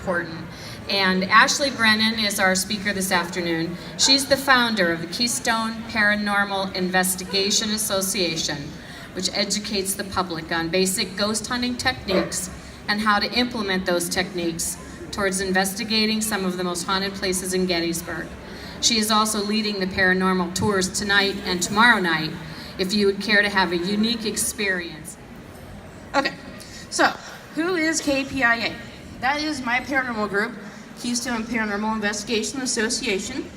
important. And Ashley Brennan is our speaker this afternoon. She's the founder of the Keystone Paranormal Investigation Association, which educates the public on basic ghost hunting techniques and how to implement those techniques towards investigating some of the most haunted places in Gettysburg. She is also leading the paranormal tours tonight and tomorrow night if you would care to have a unique experience. Okay, so who is KPIA? That is my paranormal group, Keystone Paranormal Investigation Association.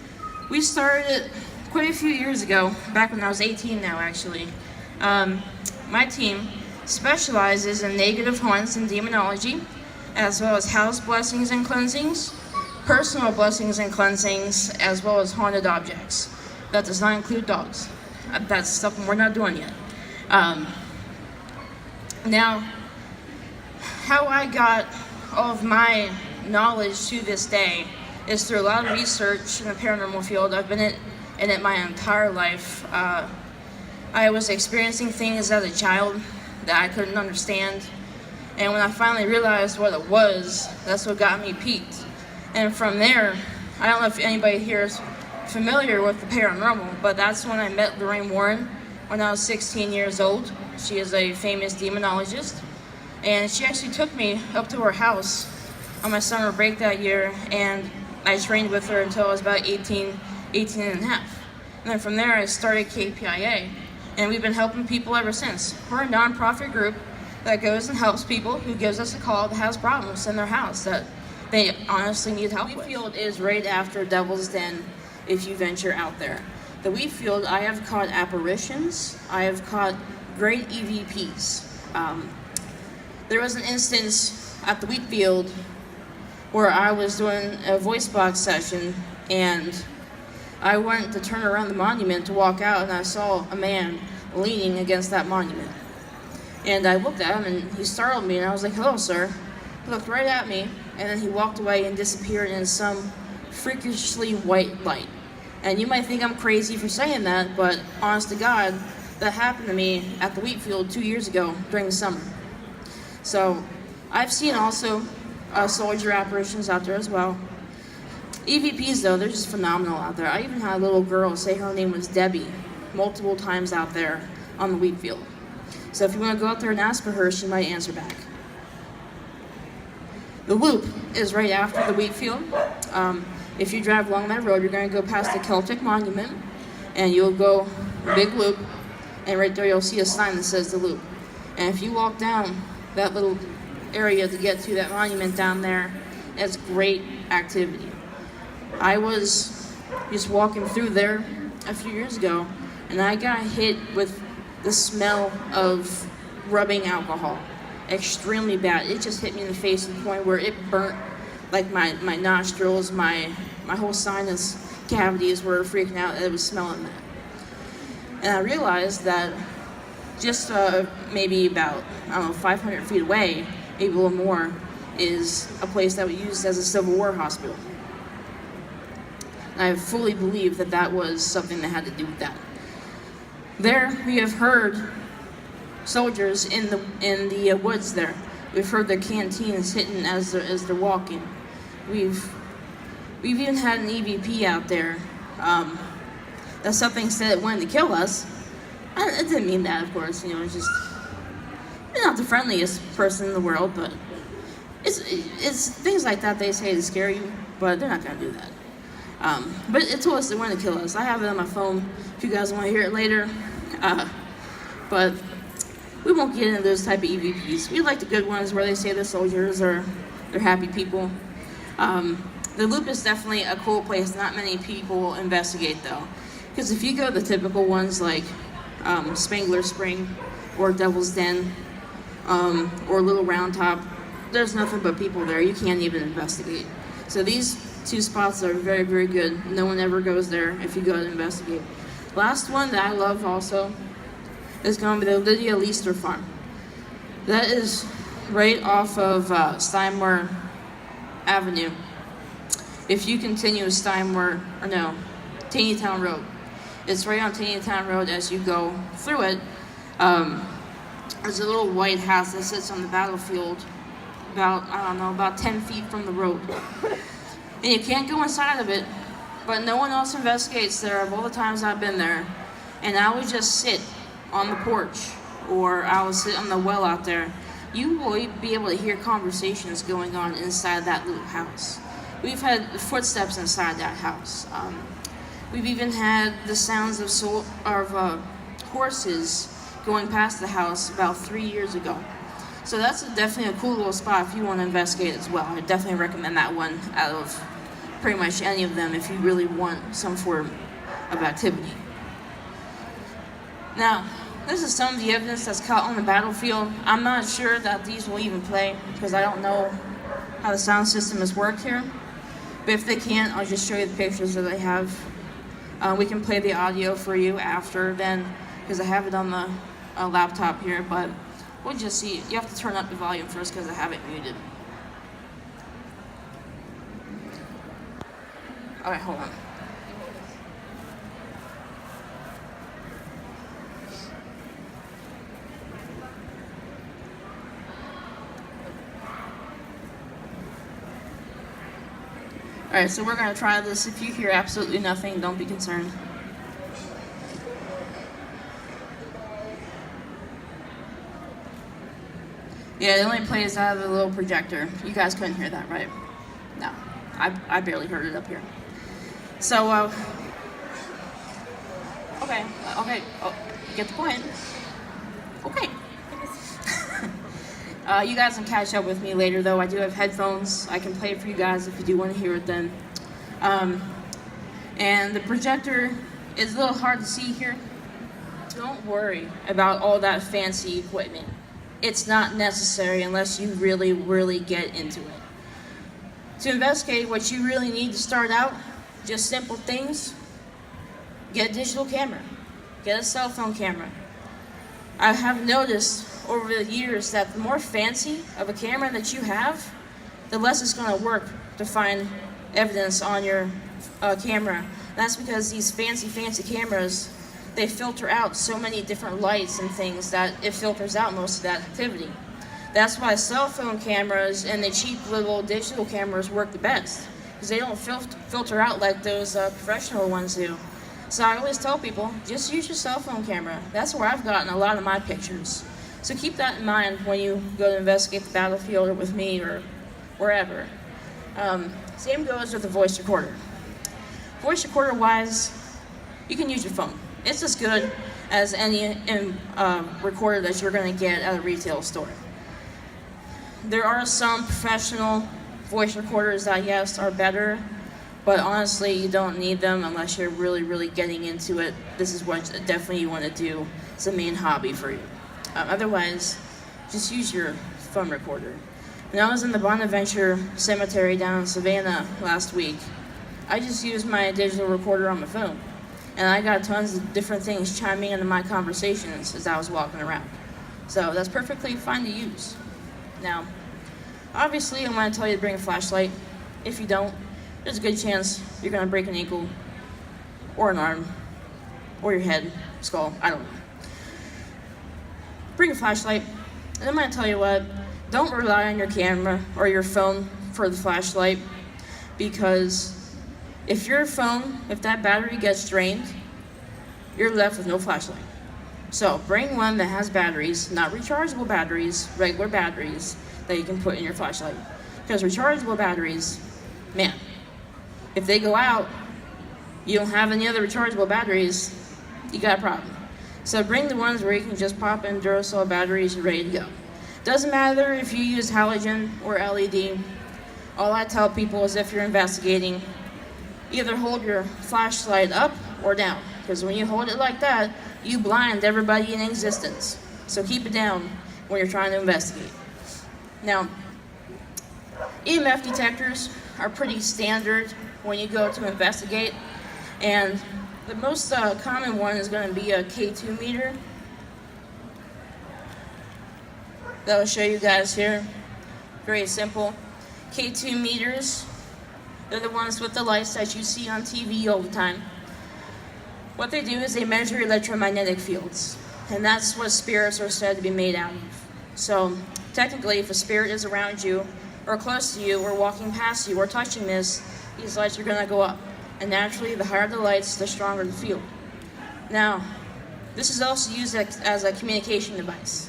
We started it quite a few years ago, back when I was 18 now actually. My team specializes in negative haunts and demonology, as well as house blessings and cleansings, personal blessings and cleansings, as well as haunted objects. That does not include dogs. That's something we're not doing yet. Now, how I got all of my knowledge to this day is through a lot of research in the paranormal field. I've been in it my entire life. I was experiencing things as a child that I couldn't understand. And when I finally realized what it was, that's what got me peaked. And from there, I don't know if anybody here is familiar with the paranormal, but that's when I met Lorraine Warren when I was 16 years old. She is a famous demonologist. And she actually took me up to her house on my summer break that year, and I trained with her until I was about 18 and a half. And then from there, I started KPIA, and we've been helping people ever since. We're a nonprofit group that goes and helps people who gives us a call that has problems in their house that they honestly need help with. The wheat field is right after Devil's Den if you venture out there. The wheat field, I have caught apparitions, I have caught great EVPs. There was an instance at the wheat field where I was doing a voice box session, and I went to turn around the monument to walk out, and I saw a man leaning against that monument. And I looked at him, and he startled me, and I was like, "Hello, sir." He looked right at me, and then he walked away and disappeared in some freakishly white light. And you might think I'm crazy for saying that, but honest to God, that happened to me at the wheat field 2 years ago during the summer. So I've seen also soldier apparitions out there as well. EVPs though, they're just phenomenal out there. I even had a little girl say her name was Debbie multiple times out there on the wheat field. So if you want to go out there and ask for her, she might answer back. The loop is right after the wheat field. If you drive along that road, you're going to go past the Celtic Monument, and you'll go a big loop, and right there you'll see a sign that says the loop. And if you walk down that little area to get to that monument down there, it's great activity. I was just walking through there a few years ago, and I got hit with the smell of rubbing alcohol. Extremely bad. It just hit me in the face to the point where it burnt like my nostrils, my whole sinus cavities were freaking out. It was smelling that. And I realized that just maybe about, 500 feet away, maybe a little more, is a place that was used as a Civil War hospital. And I fully believe that that was something that had to do with that. There, we have heard soldiers in the woods there. We've heard their canteens hitting as they're walking. We've even had an EVP out there. That something said it wanted to kill us. I didn't mean that, of course. It's just, you're not the friendliest person in the world, but it's things like that they say to scare you, but they're not gonna do that. But it told us they wanted to kill us. I have it on my phone if you guys want to hear it later. But we won't get into those type of EVPs. We like the good ones where they say the soldiers are they're happy people. The loop is definitely a cool place. Not many people investigate though, because if you go to the typical ones like Spangler Spring or Devil's Den or Little Round Top, there's nothing but people there. You can't even investigate. So these two spots are very, very good. No one ever goes there if you go to investigate. Last one that I love also is going to be the Lydia Leicester Farm. That is right off of Steinmore Avenue. If you continue Taneytown Road. It's right on Taneytown Road as you go through it. There's a little white house that sits on the battlefield about 10 feet from the road. And you can't go inside of it, but no one else investigates there of all the times I've been there. And I would just sit on the porch, or I would sit on the well out there. You will be able to hear conversations going on inside that little house. We've had footsteps inside that house. We've even had the sounds of horses going past the house about 3 years ago. So that's definitely a cool little spot if you want to investigate as well. I definitely recommend that one out of pretty much any of them if you really want some form of activity. Now, this is some of the evidence that's caught on the battlefield. I'm not sure that these will even play because I don't know how the sound system has worked here. But if they can't, I'll just show you the pictures that I have. We can play the audio for you after then because I have it on the laptop here, but we'll just see. You have to turn up the volume first because I have it muted. Alright, hold on. Alright, so we're going to try this. If you hear absolutely nothing, don't be concerned. Yeah, it only plays out of the little projector. You guys couldn't hear that, right? No, I barely heard it up here. So, okay, oh, get the point. Okay. You guys can catch up with me later, though. I do have headphones. I can play it for you guys if you do want to hear it then. And the projector is a little hard to see here. Don't worry about all that fancy equipment. It's not necessary unless you really, really get into it. To investigate, what you really need to start out, just simple things. Get a digital camera. Get a cell phone camera. I have noticed over the years that the more fancy of a camera that you have, the less it's going to work to find evidence on your camera. That's because these fancy cameras, they filter out so many different lights and things that it filters out most of that activity. That's why cell phone cameras and the cheap little digital cameras work the best, because they don't filter out like those professional ones do. So I always tell people, just use your cell phone camera. That's where I've gotten a lot of my pictures. So keep that in mind when you go to investigate the battlefield or with me or wherever. Same goes with the voice recorder. Voice recorder wise, you can use your phone. It's as good as any recorder that you're going to get at a retail store. There are some professional voice recorders that, yes, are better, but honestly, you don't need them unless you're really, really getting into it. This is what definitely you want to do. It's a main hobby for you. Otherwise, just use your phone recorder. When I was in the Bonaventure Cemetery down in Savannah last week, I just used my digital recorder on my phone. And I got tons of different things chiming into my conversations as I was walking around. So that's perfectly fine to use. Now, obviously, I'm going to tell you to bring a flashlight. If you don't, there's a good chance you're going to break an ankle, or an arm, or your head, skull, I don't know. Bring a flashlight, and I'm going to tell you what, don't rely on your camera or your phone for the flashlight, because if your phone, if that battery gets drained, you're left with no flashlight. So bring one that has batteries, not rechargeable batteries, regular batteries that you can put in your flashlight. Because rechargeable batteries, man, if they go out, you don't have any other rechargeable batteries, you got a problem. So bring the ones where you can just pop in Duracell batteries, you're ready to go. Doesn't matter if you use halogen or LED. All I tell people is if you're investigating, either hold your flashlight up or down. Because when you hold it like that, you blind everybody in existence. So keep it down when you're trying to investigate. Now, EMF detectors are pretty standard when you go to investigate. And the most common one is going to be a K2 meter. That will show you guys here. Very simple. K2 meters, they're the ones with the lights that you see on TV all the time. What they do is they measure electromagnetic fields, and that's what spirits are said to be made out of. So Technically, if a spirit is around you, or close to you, or walking past you, or touching this, these lights are going to go up. And naturally, the higher the lights, the stronger the field. Now, this is also used as a communication device.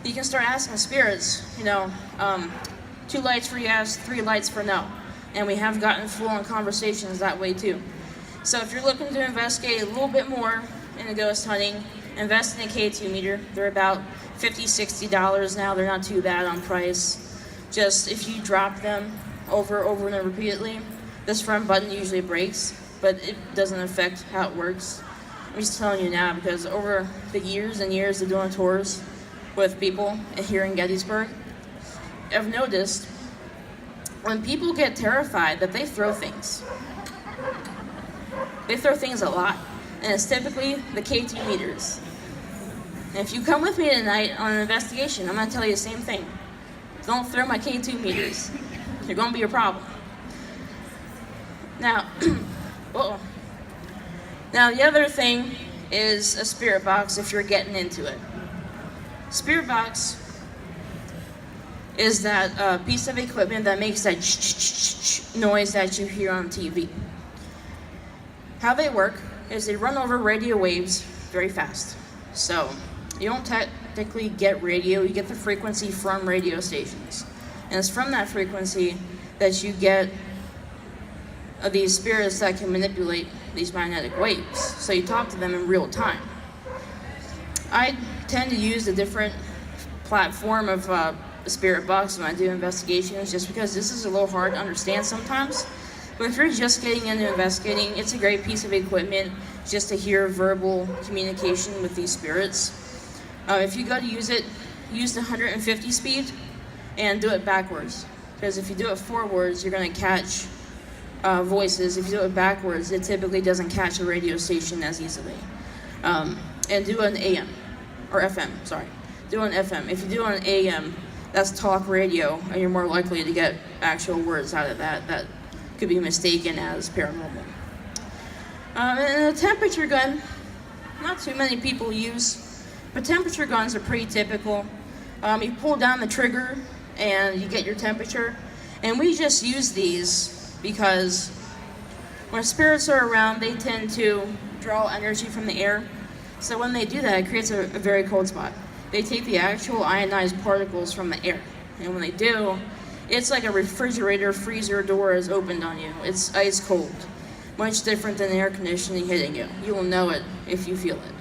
You can start asking spirits, 2 lights for yes, 3 lights for no. And we have gotten full-on conversations that way too. So if you're looking to investigate a little bit more into ghost hunting, invest in a K2 meter. They're about $50, $60 now. They're not too bad on price. Just if you drop them over and over repeatedly, this front button usually breaks, but it doesn't affect how it works. I'm just telling you now because over the years and years of doing tours with people here in Gettysburg, I've noticed when people get terrified that they throw things. They throw things a lot, and it's typically the K2 meters. And if you come with me tonight on an investigation, I'm going to tell you the same thing. Don't throw my K2 meters. They're going to be a problem. Now, Now the other thing is a spirit box if you're getting into it. Spirit box is that piece of equipment that makes that noise that you hear on TV. How they work is they run over radio waves very fast. So you don't technically get radio, you get the frequency from radio stations. And it's from that frequency that you get these spirits that can manipulate these magnetic waves. So you talk to them in real time. I tend to use a different platform of spirit box when I do investigations just because this is a little hard to understand sometimes. But if you're just getting into investigating, it's a great piece of equipment just to hear verbal communication with these spirits. If you go to use it, use the 150 speed and do it backwards. Because if you do it forwards, you're going to catch voices. If you do it backwards, it typically doesn't catch a radio station as easily. And do an AM, or FM, sorry. Do an FM. If you do an AM, that's talk radio, and you're more likely to get actual words out of that could be mistaken as paranormal. And a temperature gun, not too many people use, but temperature guns are pretty typical. You pull down the trigger and you get your temperature. And we just use these because when spirits are around, they tend to draw energy from the air. So when they do that, it creates a very cold spot. They take the actual ionized particles from the air. And when they do, it's like a refrigerator freezer door is opened on you. It's ice cold. Much different than air conditioning hitting you. You will know it if you feel it.